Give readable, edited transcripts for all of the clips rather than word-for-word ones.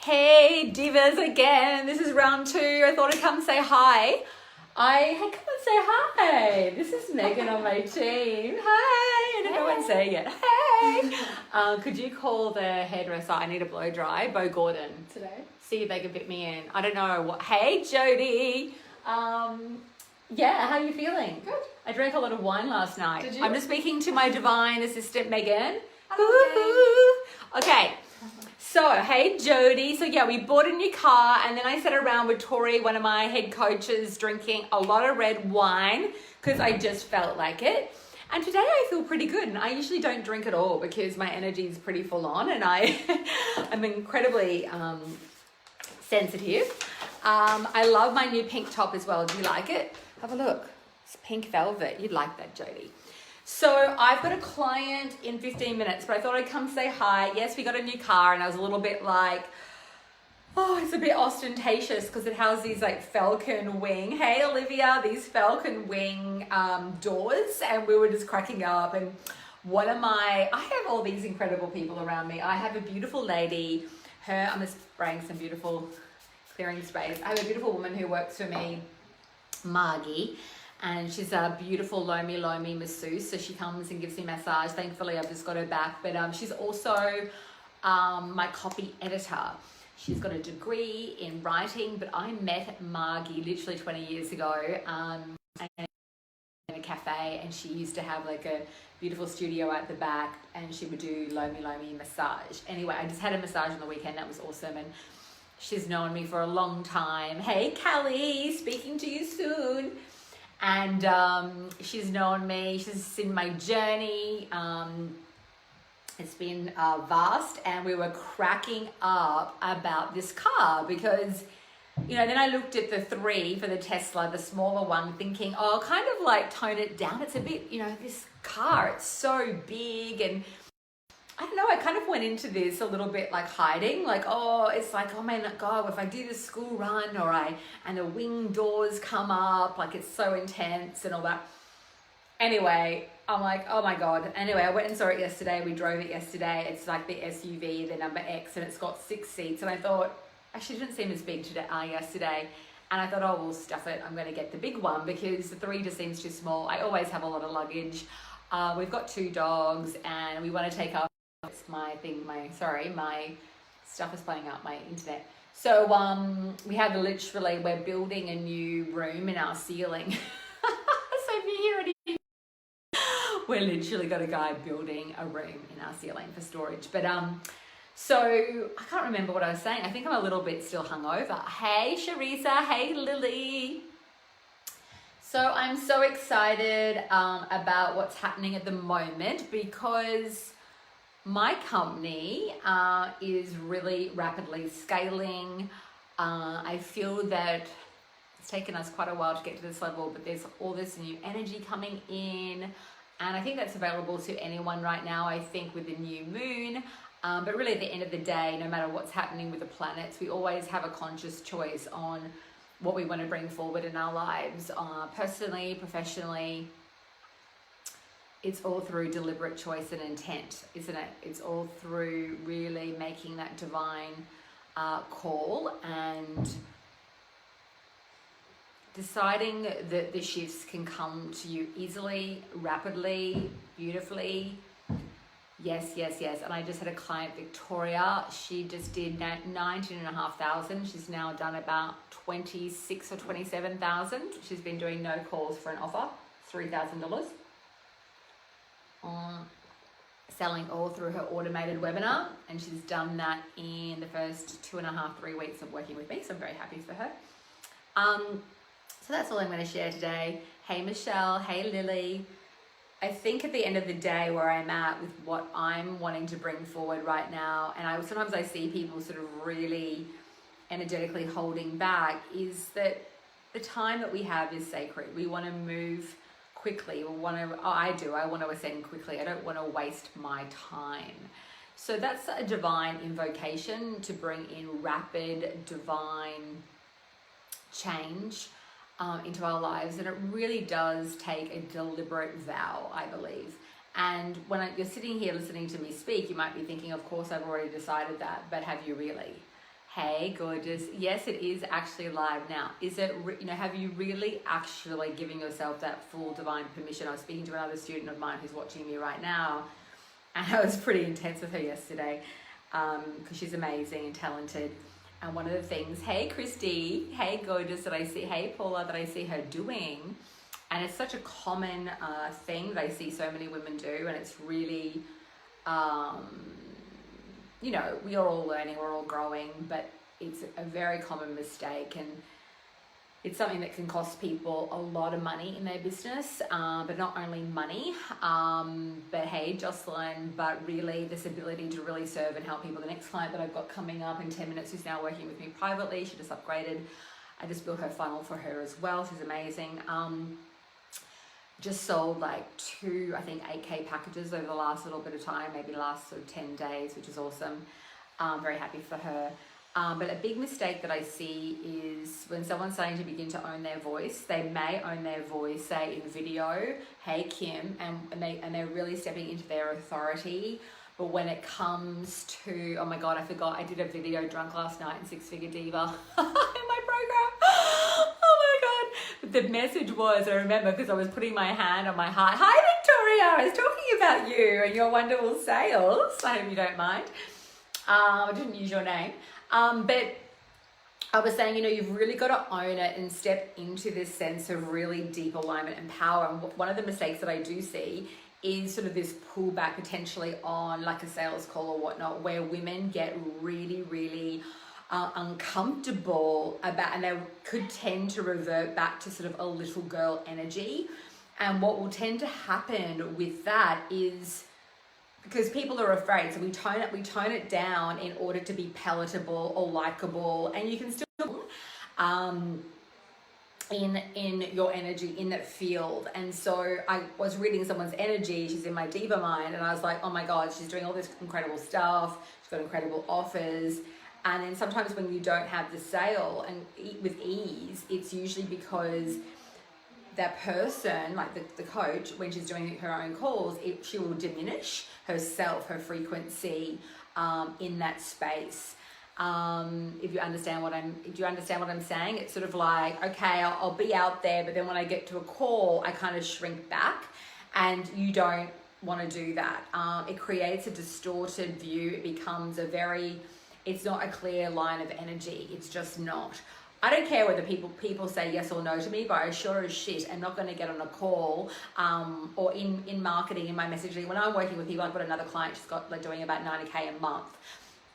Hey divas again, this is round 2. I thought I'd come say hi. Come and say hi. This is Megan on my team. Hi, I don't know what to say yet. Hey. Could you call the hairdresser? I need a blow dry, Bo Gordon. Today? See if they can fit me in. I don't know what. Hey Jody. Yeah, how are you feeling? Good. I drank a lot of wine last night. Did you? I'm just speaking to my divine assistant Megan. Hello, Okay. So, hey Jody. So yeah, we bought a new car and then I sat around with Tori, one of my head coaches, drinking a lot of red wine because I just felt like it. And today I feel pretty good, and I usually don't drink at all because my energy is pretty full on and I'm incredibly sensitive. I love my new pink top as well. Do you like it? Have a look. It's pink velvet. You'd like that, Jody. So I've got a client in 15 minutes, but I thought I'd come say hi. Yes, we got a new car and I was a little bit like, oh, it's a bit ostentatious because it has these like falcon wing. Hey, Olivia, these falcon wing doors, and we were just cracking up. And I have all these incredible people around me. I have a beautiful lady. I'm just spraying some beautiful clearing space. I have a beautiful woman who works for me, Margie. And she's a beautiful Lomi masseuse, so she comes and gives me massage. Thankfully, I've just got her back, but she's also my copy editor. She's got a degree in writing, but I met Margie literally 20 years ago in a cafe, and she used to have like a beautiful studio at the back, and she would do Lomi massage. Anyway, I just had a massage on the weekend. That was awesome, and she's known me for a long time. Hey, Callie, speaking to you soon. And she's known me, she's seen my journey. It's been vast, and we were cracking up about this car because, you know, then I looked at the 3 for the Tesla, the smaller one, thinking, oh, kind of like tone it down. It's a bit, you know, this car, it's so big, and I don't know, I kind of went into this a little bit like hiding, like, oh, it's like, oh my God, if I do the school run and the wing doors come up, like it's so intense and all that. Anyway, I'm like, oh my God. Anyway, I went and saw it yesterday. We drove it yesterday. It's like the SUV, the number X, and it's got 6 seats. And I thought, actually it didn't seem as big today, yesterday. And I thought, oh, we'll stuff it. I'm going to get the big one because the 3 just seems too small. I always have a lot of luggage. We've got 2 dogs and we want to take our my stuff is playing up, my internet. So we're building a new room in our ceiling. So if you hear it, we're literally got a guy building a room in our ceiling for storage. But so I can't remember what I was saying. I think I'm a little bit still hungover. Hey Sharisa, hey Lily. So I'm so excited about what's happening at the moment because my company is really rapidly scaling. I feel that it's taken us quite a while to get to this level, but there's all this new energy coming in. And I think that's available to anyone right now, I think, with the new moon. But really at the end of the day, no matter what's happening with the planets, we always have a conscious choice on what we want to bring forward in our lives, personally, professionally. It's all through deliberate choice and intent, isn't it? It's all through really making that divine call and deciding that the shifts can come to you easily, rapidly, beautifully. Yes. And I just had a client, Victoria. She just did 19,500. She's now done about 26 or 27,000. She's been doing no calls for an offer, $3,000. Selling all through her automated webinar, and she's done that in the first 2.5-3 weeks of working with me, so I'm very happy for her. So that's all I'm going to share today. Hey Michelle, hey Lily. I think at the end of the day where I'm at with what I'm wanting to bring forward right now, and sometimes I see people sort of really energetically holding back, is that the time that we have is sacred. We want to move quickly. I want to ascend quickly. I don't want to waste my time. So that's a divine invocation to bring in rapid divine change into our lives. And it really does take a deliberate vow, I believe. And when you're sitting here listening to me speak, you might be thinking, of course, I've already decided that, but have you really? Hey, gorgeous. Yes, it is actually live now. Is it, have you really actually given yourself that full divine permission? I was speaking to another student of mine who's watching me right now, and I was pretty intense with her yesterday because she's amazing and talented. And one of the things, hey, Christy, hey, gorgeous, that I see, hey, Paula, that I see her doing, and it's such a common thing that I see so many women do, and it's really, we are all learning, we're all growing, but it's a very common mistake, and it's something that can cost people a lot of money in their business, but not only money, but hey, Jocelyn, but really this ability to really serve and help people. The next client that I've got coming up in 10 minutes who's now working with me privately, she just upgraded. I just built her funnel for her as well. She's amazing. Just sold like 2, I think 8K packages over the last little bit of time, maybe the last sort of 10 days, which is awesome. Very happy for her. But a big mistake that I see is when someone's starting to begin to own their voice, they may own their voice, say in video, hey Kim, and they're really stepping into their authority. But when it comes to, oh my God, I forgot, I did a video drunk last night in Six Figure Diva in my program. Oh my God. But the message was, I remember, because I was putting my hand on my heart. Hi Victoria, I was talking about you and your wonderful sales. I hope you don't mind. I didn't use your name. But I was saying, you've really got to own it and step into this sense of really deep alignment and power. And one of the mistakes that I do see is sort of this pullback potentially on like a sales call or whatnot, where women get really, really uncomfortable about, and they could tend to revert back to sort of a little girl energy. And what will tend to happen with that is, because people are afraid, so we tone it down in order to be palatable or likable, and you can still in your energy in that field. And so I was reading someone's energy, she's in my diva mind, and I was like, oh my God, she's doing all this incredible stuff, she's got incredible offers. And then sometimes when you don't have the sale and with ease, it's usually because that person, like the coach, when she's doing her own calls, she will diminish herself, her frequency in that space. If you understand what do you understand what I'm saying? It's sort of like, okay, I'll be out there, but then when I get to a call, I kind of shrink back, and you don't want to do that. It creates a distorted view. It becomes it's not a clear line of energy. It's just not. I don't care whether people say yes or no to me, but I sure as shit am not going to get on a call or in marketing, in my messaging. When I'm working with people, I've got another client, she's got like doing about 90K a month.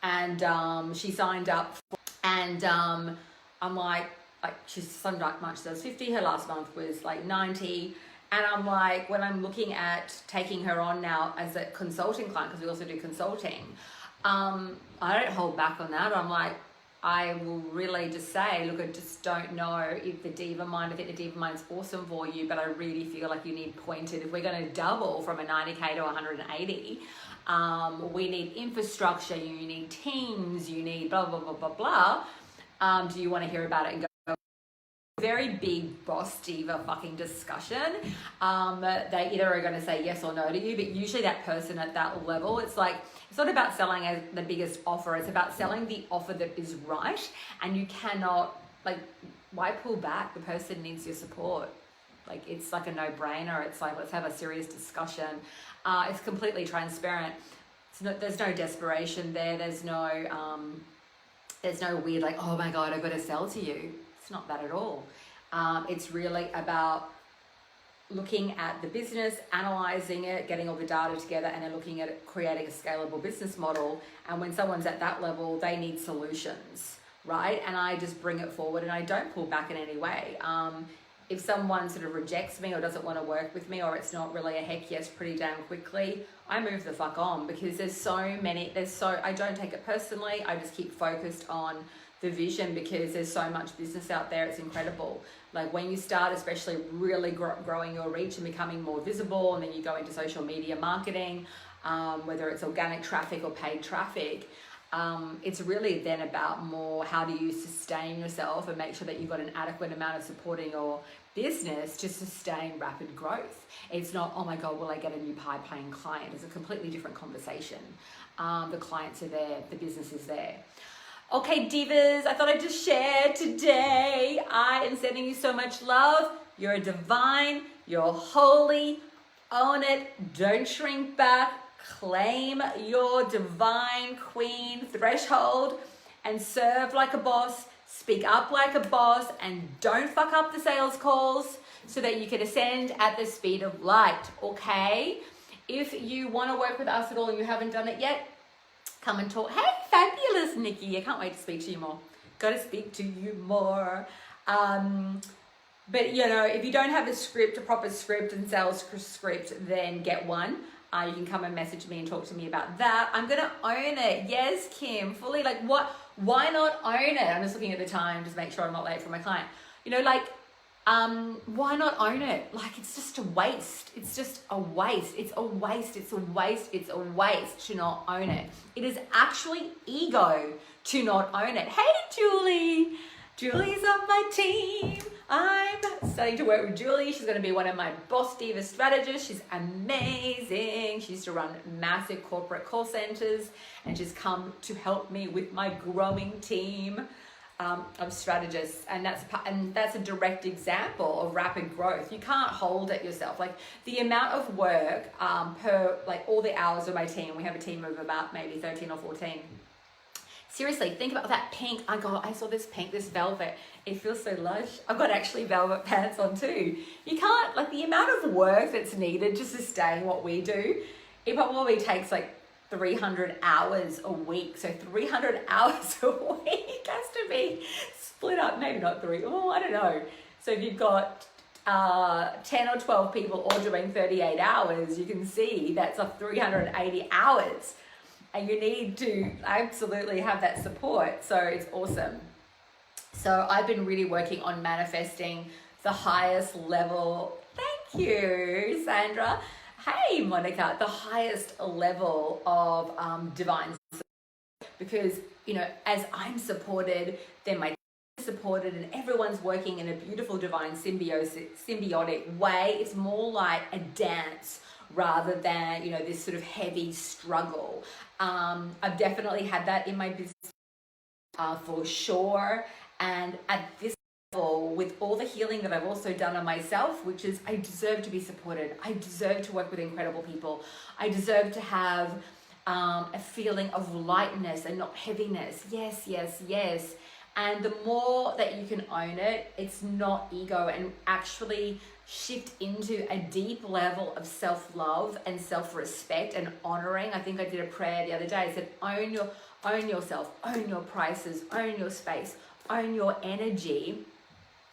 And she signed up and I'm like she's signed up much, she does 50, her last month was like 90. And I'm like, when I'm looking at taking her on now as a consulting client, because we also do consulting, I don't hold back on that. I'm like, I will really just say, look, I just don't know if the diva mind, I think the diva mind's awesome for you, but I really feel like you need pointed. If we're going to double from a 90K to 180, we need infrastructure, you need teams, you need blah, blah, blah, blah, blah. Do you want to hear about it and go? Very big boss diva fucking discussion. They either are going to say yes or no to you, but usually that person at that level, it's not about selling as the biggest offer. It's about selling the offer that is right. And you cannot, why pull back? The person needs your support. It's like a no-brainer. It's like, let's have a serious discussion. It's completely transparent. There's no desperation there. There's no weird, oh my God, I've got to sell to you. It's not that at all. It's really about looking at the business, analyzing it, getting all the data together, and then looking at it, creating a scalable business model. And when someone's at that level, they need solutions, right? And I just bring it forward and I don't pull back in any way. If someone sort of rejects me or doesn't want to work with me, or it's not really a heck yes pretty damn quickly, I move the fuck on, because I don't take it personally. I just keep focused on the vision, because there's so much business out there. It's incredible. When you start, especially really growing your reach and becoming more visible, and then you go into social media marketing, whether it's organic traffic or paid traffic, it's really then about more how do you sustain yourself and make sure that you've got an adequate amount of support in your business to sustain rapid growth. It's not, oh my God, will I get a new high-paying client? It's a completely different conversation. The clients are there, the business is there. Okay, divas, I thought I'd just share today. I am sending you so much love. You're divine, you're holy. Own it, don't shrink back. Claim your divine queen threshold and serve like a boss. Speak up like a boss and don't fuck up the sales calls so that you can ascend at the speed of light, okay? If you want to work with us at all and you haven't done it yet, come and talk. Hey, fabulous Nikki. I can't wait to speak to you more. Got to speak to you more. But, you know, if you don't have a script, a proper script and sales script, then get one. You can come and message me and talk to me about that. I'm going to own it. Yes, Kim, fully. Like, what? Why not own it? I'm just looking at the time, just make sure I'm not late for my client. You know, like, why not own it? Like, it's just a waste. It's just a waste. It's a waste. It's a waste. It's a waste to not own it. It is actually ego to not own it. Hey, Julie. Julie's on my team. I'm starting to work with Julie. She's going to be one of my Boss Diva strategists. She's amazing. She used to run massive corporate call centers and she's come to help me with my growing team of strategists. And that's a direct example of rapid growth. You can't hold it yourself. Like the amount of work per, like all the hours of my team, we have a team of about maybe 13 or 14. Seriously, think about that pink. I saw this pink, this velvet. It feels so lush. I've got actually velvet pants on too. You can't, like the amount of work that's needed to sustain what we do, it probably takes like 300 hours a week. So 300 hours a week has to be split up, maybe not three, I don't know. So if you've got 10 or 12 people all doing 38 hours, you can see that's 380 hours. And you need to absolutely have that support. So it's awesome. So I've been really working on manifesting the highest level. Thank you, Sandra. Hey, Monica, the highest level of divine support. Because, you know, as I'm supported, then my team is supported and everyone's working in a beautiful divine symbiotic way. It's more like a dance rather than, you know, this sort of heavy struggle. I've definitely had that in my business for sure. And at this level, with all the healing that I've also done on myself, which is I deserve to be supported. I deserve to work with incredible people. I deserve to have a feeling of lightness and not heaviness. Yes, yes, yes. And the more that you can own it, it's not ego, and actually shift into a deep level of self-love and self-respect and honoring. I think I did a prayer the other day. I said, own yourself, own your prices, own your space, own your energy.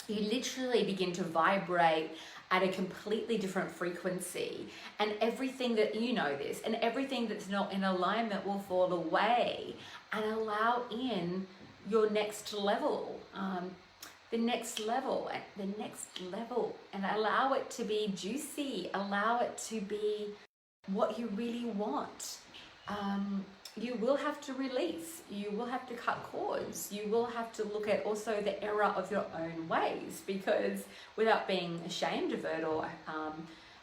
You literally begin to vibrate at a completely different frequency, and everything that, you know this, and everything that's not in alignment will fall away, and allow in your next level, the next level, and allow it to be juicy, allow it to be what you really want. You will have to release, you will have to cut cords, you will have to look at also the error of your own ways, because without being ashamed of it or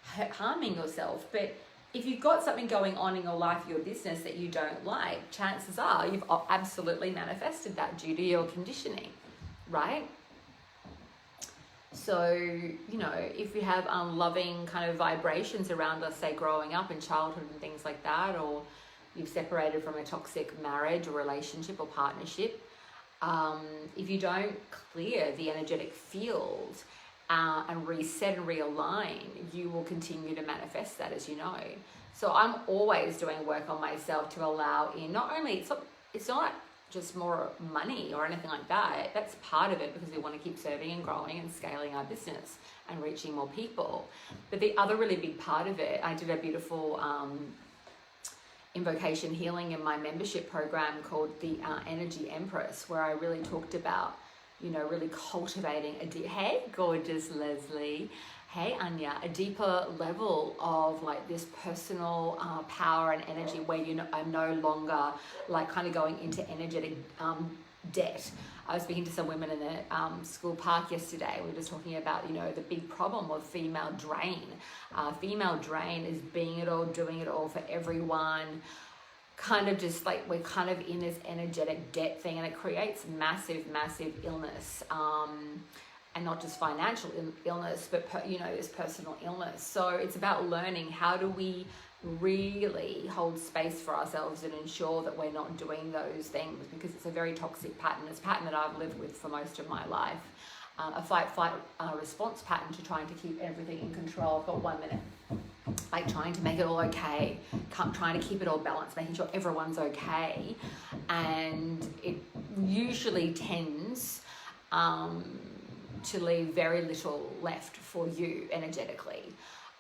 harming yourself. But if you've got something going on in your life, your business that you don't like, chances are you've absolutely manifested that due to your conditioning, right? So, you know, if we have unloving kind of vibrations around us, say growing up in childhood and things like that, or you've separated from a toxic marriage or relationship or partnership, if you don't clear the energetic field and reset and realign, you will continue to manifest that, as you know. So I'm always doing work on myself to allow in, not only, it's not just more money or anything like that. That's part of it, because we want to keep serving and growing and scaling our business and reaching more people. But the other really big part of it, I did a beautiful invocation healing in my membership program called the Energy Empress, where I really talked about, you know, really cultivating hey, gorgeous Leslie. Hey, Anya, a deeper level of like this personal power and energy, where I'm no longer like kind of going into energetic debt. I was speaking to some women in the school park yesterday. We were just talking about, you know, the big problem of female drain. Female drain is being it all, doing it all for everyone, kind of just like we're kind of in this energetic debt thing, and it creates massive illness, and not just financial illness, but this personal illness. So it's about learning, how do we really hold space for ourselves and ensure that we're not doing those things, because it's a very toxic pattern. It's a pattern that I've lived with for most of my life. A fight response pattern to trying to keep everything in control. I've got 1 minute. Like trying to make it all okay, trying to keep it all balanced, making sure everyone's okay. And it usually tends to leave very little left for you energetically.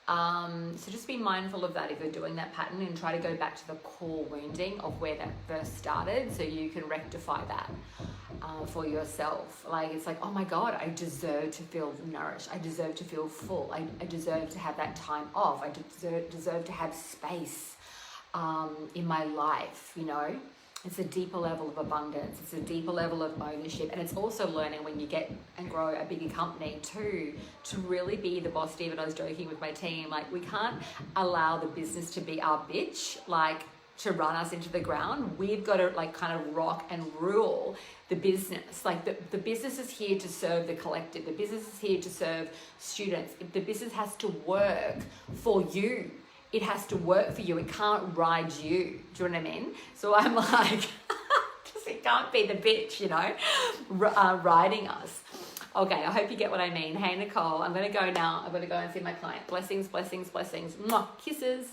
So just be mindful of that if you're doing that pattern, and try to go back to the core wounding of where that first started, so you can rectify that for yourself. Like, it's like, oh my God, I deserve to feel nourished. I deserve to feel full. I deserve to have that time off. I deserve to have space in my life, It's a deeper level of abundance. It's a deeper level of ownership. And it's also learning, when you get and grow a bigger company too, to really be the boss. Even I was joking with my team, like, we can't allow the business to be our bitch, like to run us into the ground. We've got to like kind of rock and rule the business. Like the business is here to serve the collective. The business is here to serve students. The business has to work for you. It has to work for you. It can't ride you. Do you know what I mean? So I'm like, it can't be the bitch, riding us. Okay, I hope you get what I mean. Hey, Nicole, I'm going to go now. I'm going to go and see my client. Blessings, blessings, blessings. Mwah, kisses.